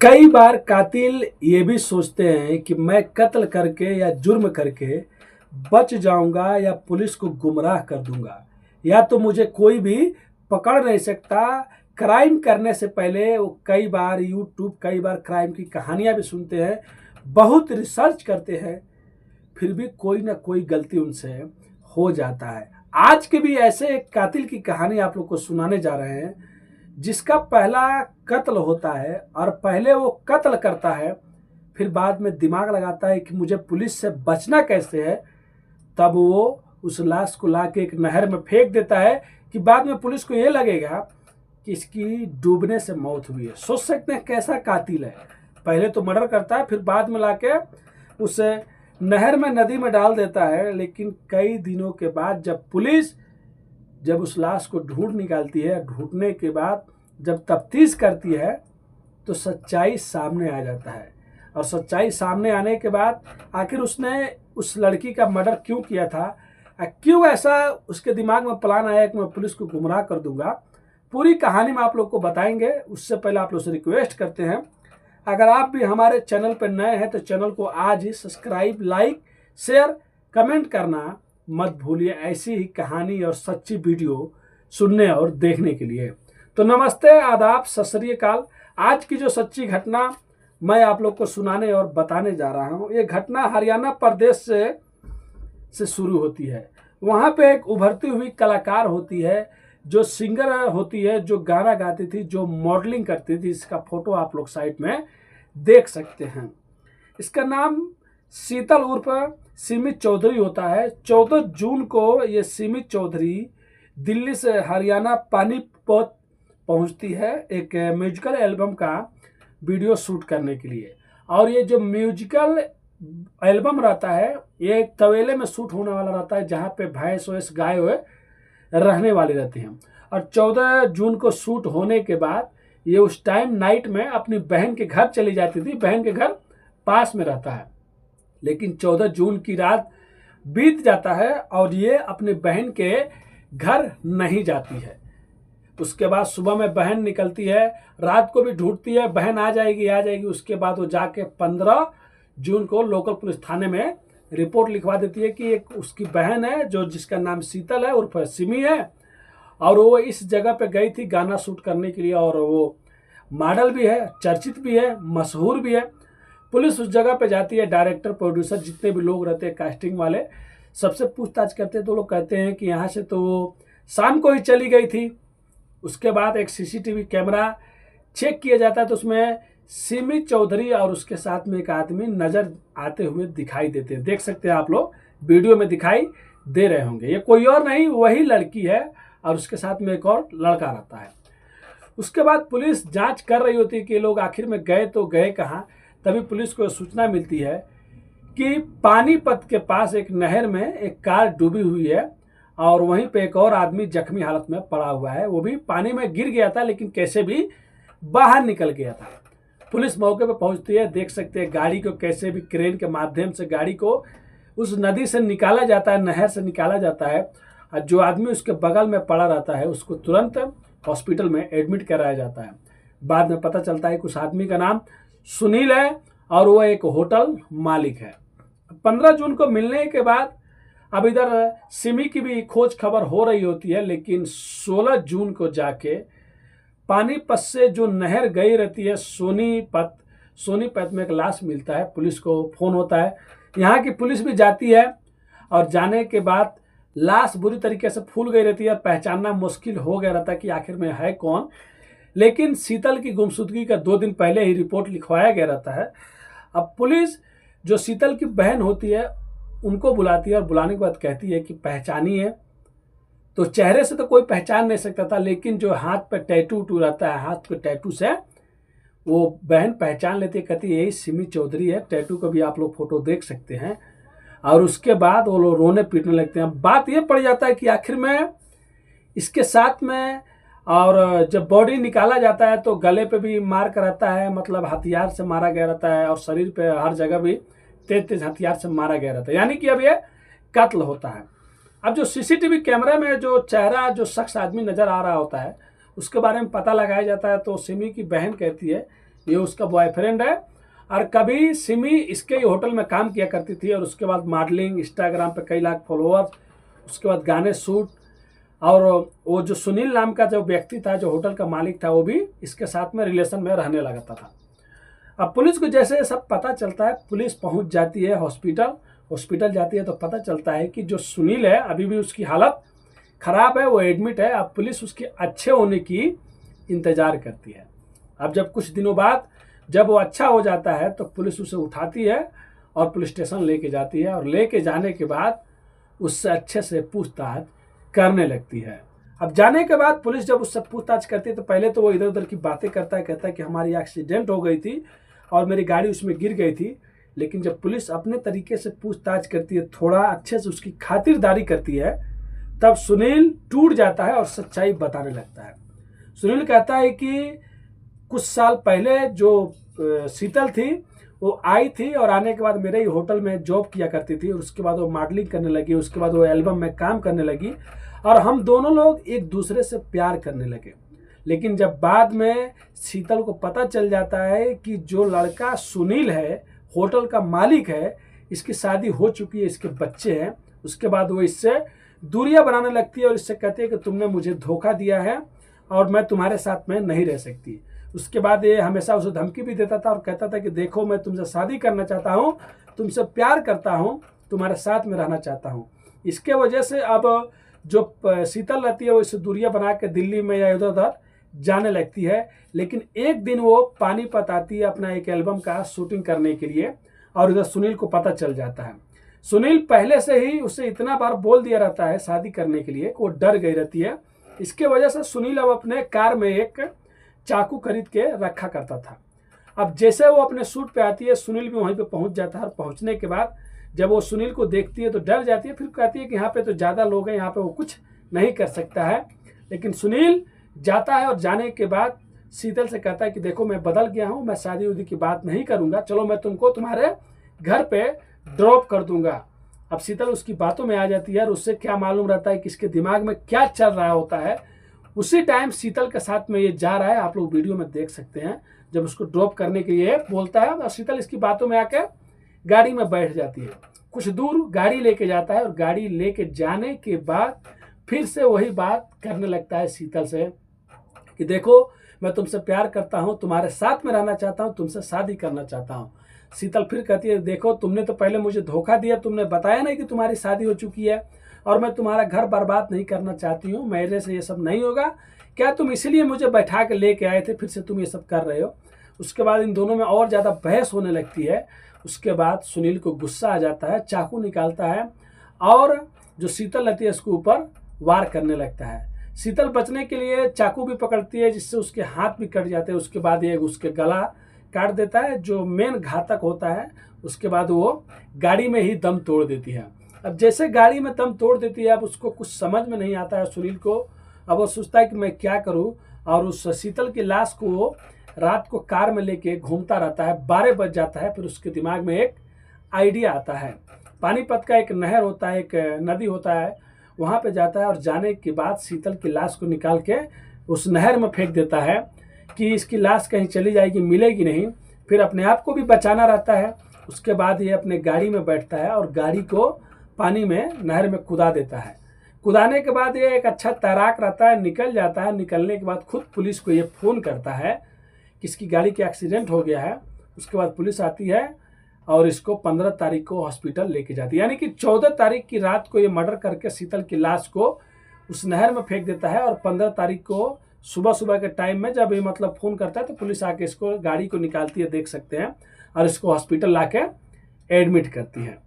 कई बार कातिल ये भी सोचते हैं कि मैं कत्ल करके या जुर्म करके बच जाऊंगा या पुलिस को गुमराह कर दूंगा, या तो मुझे कोई भी पकड़ नहीं सकता। क्राइम करने से पहले वो कई बार यूट्यूब कई बार क्राइम की कहानियां भी सुनते हैं, बहुत रिसर्च करते हैं, फिर भी कोई ना कोई गलती उनसे हो जाता है। आज के भी ऐसे एक कातिल की कहानी आप लोग को सुनाने जा रहे हैं, जिसका पहला कत्ल होता है और पहले वो कत्ल करता है, फिर बाद में दिमाग लगाता है कि मुझे पुलिस से बचना कैसे है। तब वो उस लाश को लाके एक नहर में फेंक देता है कि बाद में पुलिस को ये लगेगा कि इसकी डूबने से मौत हुई है। सोच सकते हैं कैसा कातिल है। पहले तो मर्डर करता है, फिर बाद में लाके उसे नहर में नदी में डाल देता है। लेकिन कई दिनों के बाद जब पुलिस उस लाश को ढूंढ निकालती है, ढूंढने के बाद जब तफ्तीश करती है तो सच्चाई सामने आ जाता है। और सच्चाई सामने आने के बाद आखिर उसने उस लड़की का मर्डर क्यों किया था, क्यों ऐसा उसके दिमाग में प्लान आया कि मैं पुलिस को गुमराह कर दूंगा, पूरी कहानी में आप लोग को बताएंगे। उससे पहले आप लोग से रिक्वेस्ट करते हैं, अगर आप भी हमारे चैनल पर नए हैं तो चैनल को आज ही सब्सक्राइब, लाइक, शेयर, कमेंट करना मत भूलिए, ऐसी ही कहानी और सच्ची वीडियो सुनने और देखने के लिए। तो नमस्ते, आदाब, सत श्री अकाल। आज की जो सच्ची घटना मैं आप लोग को सुनाने और बताने जा रहा हूँ, ये घटना हरियाणा प्रदेश से शुरू होती है। वहाँ पे एक उभरती हुई कलाकार होती है, जो सिंगर होती है, जो गाना गाती थी, जो मॉडलिंग करती थी। इसका फोटो आप लोग साइट में देख सकते हैं। इसका नाम शीतल उर्फ सीमित चौधरी होता है। 14 जून को ये सीमित चौधरी दिल्ली से हरियाणा पानीपत पहुंचती है एक म्यूजिकल एल्बम का वीडियो शूट करने के लिए। और ये जो म्यूजिकल एल्बम रहता है, ये एक तवेले में शूट होने वाला रहता है, जहाँ पे भैंस वैंस गाय हुए रहने वाली रहती हैं। और 14 जून को शूट होने के बाद ये उस टाइम नाइट में अपनी बहन के घर चली जाती थी। बहन के घर पास में रहता है, लेकिन 14 जून की रात बीत जाता है और ये अपने बहन के घर नहीं जाती है। उसके बाद सुबह में बहन निकलती है, रात को भी ढूंढती है, बहन आ जाएगी। उसके बाद वो जाके 15 जून को लोकल पुलिस थाने में रिपोर्ट लिखवा देती है कि एक उसकी बहन है, जो जिसका नाम शीतल है उर्फ सिमी है, और वो इस जगह पे गई थी गाना शूट करने के लिए। और वो मॉडल भी है, चर्चित भी है, मशहूर भी है। पुलिस उस जगह पे जाती है, डायरेक्टर, प्रोड्यूसर, जितने भी लोग रहते हैं, कास्टिंग वाले, सबसे पूछताछ करते हैं। तो लोग कहते हैं कि यहाँ से तो वो शाम को ही चली गई थी। उसके बाद एक सीसीटीवी कैमरा चेक किया जाता है, तो उसमें सीमित चौधरी और उसके साथ में एक आदमी नजर आते हुए दिखाई देते हैं। देख सकते हैं आप लोग, वीडियो में दिखाई दे रहे होंगे। ये कोई और नहीं, वही लड़की है, और उसके साथ में एक और लड़का रहता है। उसके बाद पुलिस जांच कर रही होती है कि ये लोग आखिर में गए तो गए कहाँ। तभी पुलिस को सूचना मिलती है कि पानीपत के पास एक नहर में एक कार डूबी हुई है, और वहीं पे एक और आदमी जख्मी हालत में पड़ा हुआ है। वो भी पानी में गिर गया था, लेकिन कैसे भी बाहर निकल गया था। पुलिस मौके पर पहुंचती है। देख सकते हैं गाड़ी को कैसे भी क्रेन के माध्यम से गाड़ी को उस नदी से निकाला जाता है, नहर से निकाला जाता है। और जो आदमी उसके बगल में पड़ा रहता है, उसको तुरंत हॉस्पिटल में एडमिट कराया जाता है। बाद में पता चलता है कि उस आदमी का नाम सुनील है और वो एक होटल मालिक है। 15 जून को मिलने के बाद अब इधर सिमी की भी खोज खबर हो रही होती है, लेकिन 16 जून को जाके पानीपत से जो नहर गई रहती है सोनीपत में एक लाश मिलता है। पुलिस को फोन होता है, यहाँ की पुलिस भी जाती है, और जाने के बाद लाश बुरी तरीके से फूल गई रहती है। पहचानना मुश्किल हो गया रहता है कि आखिर में है कौन। लेकिन शीतल की गुमशुदगी का 2 दिन पहले ही रिपोर्ट लिखवाया गया रहता है। अब पुलिस जो शीतल की बहन होती है उनको बुलाती है, और बुलाने के बाद कहती है कि पहचानी है। तो चेहरे से तो कोई पहचान नहीं सकता था, लेकिन जो हाथ पे टैटू उटू रहता है, हाथ पे टैटू से वो बहन पहचान लेती है, कहती है यही सिमी चौधरी है। टैटू का भी आप लोग फोटो देख सकते हैं। और उसके बाद वो लोग रोने पीटने लगते हैं। बात ये पड़ जाता है कि आखिर में इसके साथ में, और जब बॉडी निकाला जाता है तो गले पे भी मार्क रहता है, मतलब हथियार से मारा गया रहता है, और शरीर पे हर जगह भी तेज तेज हथियार से मारा गया रहता है, यानी कि अब ये कत्ल होता है। अब जो सीसीटीवी कैमरे में जो चेहरा, जो शख्स आदमी नजर आ रहा होता है, उसके बारे में पता लगाया जाता है। तो सिमी की बहन कहती है ये उसका बॉयफ्रेंड है। और कभी सिमी इसके ही होटल में काम किया करती थी और उसके बाद मॉडलिंग, इंस्टाग्राम पे कई लाख फॉलोअर्स, उसके बाद गाने शूट। और वो जो सुनील नाम का जो व्यक्ति था, जो होटल का मालिक था, वो भी इसके साथ में रिलेशन में रहने लगा था। अब पुलिस को जैसे सब पता चलता है, पुलिस पहुंच जाती है हॉस्पिटल जाती है, तो पता चलता है कि जो सुनील है अभी भी उसकी हालत खराब है, वो एडमिट है। अब पुलिस उसके अच्छे होने की इंतजार करती है। अब जब कुछ दिनों बाद जब वो अच्छा हो जाता है तो पुलिस उसे उठाती है और पुलिस स्टेशन लेके जाती है, और लेके जाने के बाद उससे अच्छे से पूछताछ करने लगती है। अब जाने के बाद पुलिस जब उससे पूछताछ करती है तो पहले तो वो इधर उधर की बातें करता है, कहता है कि हमारी एक्सीडेंट हो गई थी और मेरी गाड़ी उसमें गिर गई थी। लेकिन जब पुलिस अपने तरीके से पूछताछ करती है, थोड़ा अच्छे से उसकी खातिरदारी करती है, तब सुनील टूट जाता है और सच्चाई बताने लगता है। सुनील कहता है कि कुछ साल पहले जो शीतल थी वो आई थी और आने के बाद मेरे ही होटल में जॉब किया करती थी, और उसके बाद वो मॉडलिंग करने लगी, उसके बाद वो एल्बम में काम करने लगी और हम दोनों लोग एक दूसरे से प्यार करने लगे। लेकिन जब बाद में शीतल को पता चल जाता है कि जो लड़का सुनील है, होटल का मालिक है, इसकी शादी हो चुकी है, इसके बच्चे हैं, उसके बाद वो इससे दूरियां बनाने लगती है और इससे कहती है कि तुमने मुझे धोखा दिया है और मैं तुम्हारे साथ में नहीं रह सकती। उसके बाद ये हमेशा उसे धमकी भी देता था और कहता था कि देखो, मैं तुमसे शादी करना चाहता हूँ, तुमसे प्यार करता हूँ, तुम्हारे साथ में रहना चाहता हूँ। इसके वजह से अब जो शीतल रहती है वो इससे दूरियां बना के दिल्ली में या इधर उधर जाने लगती है। लेकिन एक दिन वो पानीपत आती है अपना एक एल्बम का शूटिंग करने के लिए, और इधर सुनील को पता चल जाता है। सुनील पहले से ही उसे इतना बार बोल दिया रहता है शादी करने के लिए, वो डर गई रहती है। इसके वजह से सुनील अब अपने कार में एक चाकू खरीद के रखा करता था। अब जैसे वो अपने शूट पे आती है, सुनील भी वहीं पे पहुंच जाता है, और पहुंचने के बाद जब वो सुनील को देखती है तो डर जाती है, फिर कहती है कि यहाँ पे तो ज़्यादा लोग हैं, यहाँ पे वो कुछ नहीं कर सकता है। लेकिन सुनील जाता है और जाने के बाद शीतल से कहता है कि देखो, मैं बदल गया हूँ, मैं शादी उदी की बात नहीं करूँगा, चलो मैं तुमको तुम्हारे घर पे ड्रॉप कर दूंगा। अब शीतल उसकी बातों में आ जाती है और उससे क्या मालूम रहता है कि इसके दिमाग में क्या चल रहा होता है। उसी टाइम शीतल के साथ में ये जा रहा है, आप लोग वीडियो में देख सकते हैं, जब उसको ड्रॉप करने के लिए बोलता है और शीतल इसकी बातों में आकर गाड़ी में बैठ जाती है। कुछ दूर गाड़ी लेके जाता है और गाड़ी लेके जाने के बाद फिर से वही बात करने लगता है शीतल से कि देखो, मैं तुमसे प्यार करता हूँ, तुम्हारे साथ में रहना चाहता हूँ, तुमसे शादी करना चाहता हूँ। शीतल फिर कहती है, देखो, तुमने तो पहले मुझे धोखा दिया, तुमने बताया नहीं कि तुम्हारी शादी हो चुकी है और मैं तुम्हारा घर बर्बाद नहीं करना चाहती हूँ, मेरे से ये सब नहीं होगा। क्या तुम इसलिए मुझे बैठा के लेके आए थे, फिर से तुम ये सब कर रहे हो? उसके बाद इन दोनों में और ज़्यादा बहस होने लगती है। उसके बाद सुनील को गुस्सा आ जाता है, चाकू निकालता है और जो शीतल रहती है उसके ऊपर वार करने लगता है। शीतल बचने के लिए चाकू भी पकड़ती है, जिससे उसके हाथ भी कट जाते हैं। उसके बाद ये उसके गला काट देता है, जो मेन घातक होता है। उसके बाद वो गाड़ी में ही दम तोड़ देती है। अब जैसे गाड़ी में दम तोड़ देती है, अब उसको कुछ समझ में नहीं आता है सुनील को। अब वो सोचता है कि मैं क्या करूं, और उस शीतल की लाश को रात को कार में लेके घूमता रहता है। 12 बज जाता है, फिर उसके दिमाग में एक आइडिया आता है। पानीपत का एक नहर होता है, एक नदी होता है, वहाँ पे जाता है और जाने के बाद शीतल की लाश को निकाल के उस नहर में फेंक देता है कि इसकी लाश कहीं चली जाएगी, मिलेगी नहीं। फिर अपने आप को भी बचाना रहता है। उसके बाद ये अपने गाड़ी में बैठता है और गाड़ी को पानी में, नहर में कुदा देता है। कुदाने के बाद ये एक अच्छा तैराक रहता है, निकल जाता है। निकलने के बाद खुद पुलिस को ये फ़ोन करता है कि इसकी गाड़ी का एक्सीडेंट हो गया है। उसके बाद पुलिस आती है और इसको 15 तारीख को हॉस्पिटल लेके जाती है। यानी कि 14 तारीख की रात को ये मर्डर करके शीतल की लाश को उस नहर में फेंक देता है, और 15 तारीख को सुबह सुबह के टाइम में जब ये मतलब फ़ोन करता है तो पुलिस आके इसको, गाड़ी को निकालती है, देख सकते हैं, और इसको हॉस्पिटल लाके एडमिट करती है।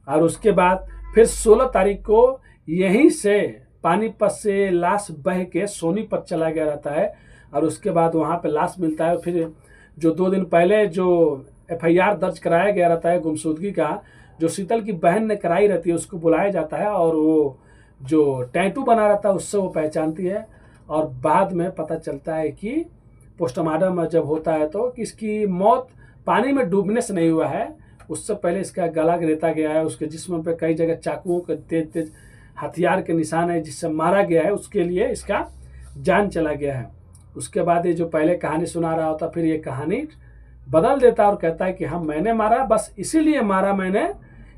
और उसके बाद फिर 16 तारीख को यहीं से पानीपत से लाश बह के सोनीपत चला गया रहता है, और उसके बाद वहाँ पे लाश मिलता है। फिर जो 2 दिन पहले जो FIR दर्ज कराया गया रहता है गुमशुदगी का, जो शीतल की बहन ने कराई रहती है, उसको बुलाया जाता है, और वो जो टैटू बना रहता है उससे वो पहचानती है। और बाद में पता चलता है कि पोस्टमार्टम जब होता है तो कि इसकी मौत पानी में डूबने से नहीं हुआ है, उससे पहले इसका गला रेता गया है। उसके जिस्म पे कई जगह चाकुओं के तेज तेज हथियार के निशान है, जिससे मारा गया है, उसके लिए इसका जान चला गया है। उसके बाद ये जो पहले कहानी सुना रहा होता, फिर ये कहानी बदल देता है और कहता है कि हाँ मैंने मारा, बस इसीलिए मारा मैंने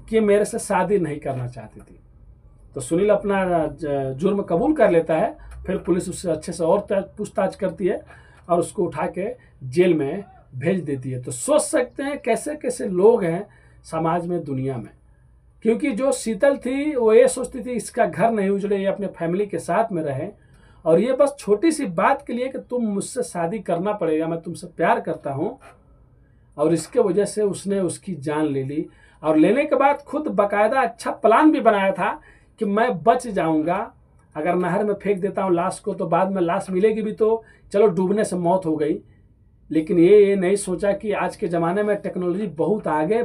कि मेरे से शादी नहीं करना चाहती थी। तो सुनील अपना जुर्म कबूल कर लेता है। फिर पुलिस उससे अच्छे से और पूछताछ करती है और उसको उठा के जेल में भेज देती है। तो सोच सकते हैं कैसे कैसे लोग हैं समाज में, दुनिया में। क्योंकि जो शीतल थी वो ये सोचती थी इसका घर नहीं उजड़े, ये अपने फैमिली के साथ में रहे, और ये बस छोटी सी बात के लिए कि तुम मुझसे शादी करना पड़ेगा, मैं तुमसे प्यार करता हूँ, और इसके वजह से उसने उसकी जान ले ली। और लेने के बाद खुद बाकायदा अच्छा प्लान भी बनाया था कि मैं बच जाऊंगा, अगर नहर में फेंक देता हूँ लाश को तो बाद में लाश मिलेगी भी, तो चलो डूबने से मौत हो गई। लेकिन ये नहीं सोचा कि आज के ज़माने में टेक्नोलॉजी बहुत आगे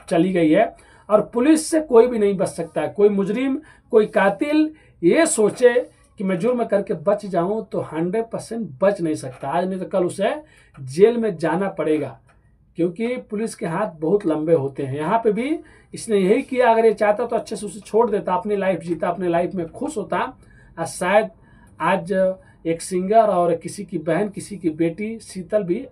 चली गई है और पुलिस से कोई भी नहीं बच सकता है। कोई मुजरिम, कोई कातिल ये सोचे कि मैं जुर्म करके बच जाऊं तो 100% बच नहीं सकता। आज नहीं तो कल उसे जेल में जाना पड़ेगा, क्योंकि पुलिस के हाथ बहुत लंबे होते हैं। यहाँ पे भी इसने यही किया। अगर ये चाहता तो अच्छे से उसे छोड़ देता, अपनी लाइफ जीता, अपने लाइफ में खुश होता, और शायद आज एक सिंगर और किसी की बहन, किसी की बेटी शीतल भी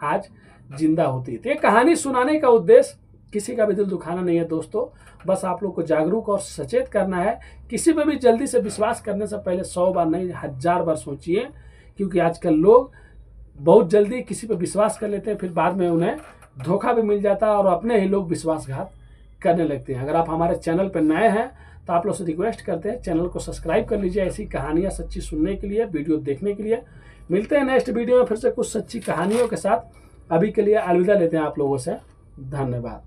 आज जिंदा होती। तो ये कहानी सुनाने का उद्देश्य किसी का भी दिल दुखाना नहीं है दोस्तों, बस आप लोग को जागरूक और सचेत करना है। किसी पे भी जल्दी से विश्वास करने से पहले 100 बार नहीं 1000 बार सोचिए, क्योंकि आजकल लोग बहुत जल्दी किसी पे विश्वास कर लेते हैं, फिर बाद में उन्हें धोखा भी मिल जाता है और अपने ही लोग विश्वासघात करने लगते हैं। अगर आप हमारे चैनल पर नए हैं तो आप लोग से रिक्वेस्ट करते हैं चैनल को सब्सक्राइब कर लीजिए, ऐसी कहानियाँ सच्ची सुनने के लिए, वीडियो देखने के लिए। मिलते हैं नेक्स्ट वीडियो में फिर से कुछ सच्ची कहानियों के साथ। अभी के लिए अलविदा लेते हैं आप लोगों से। धन्यवाद।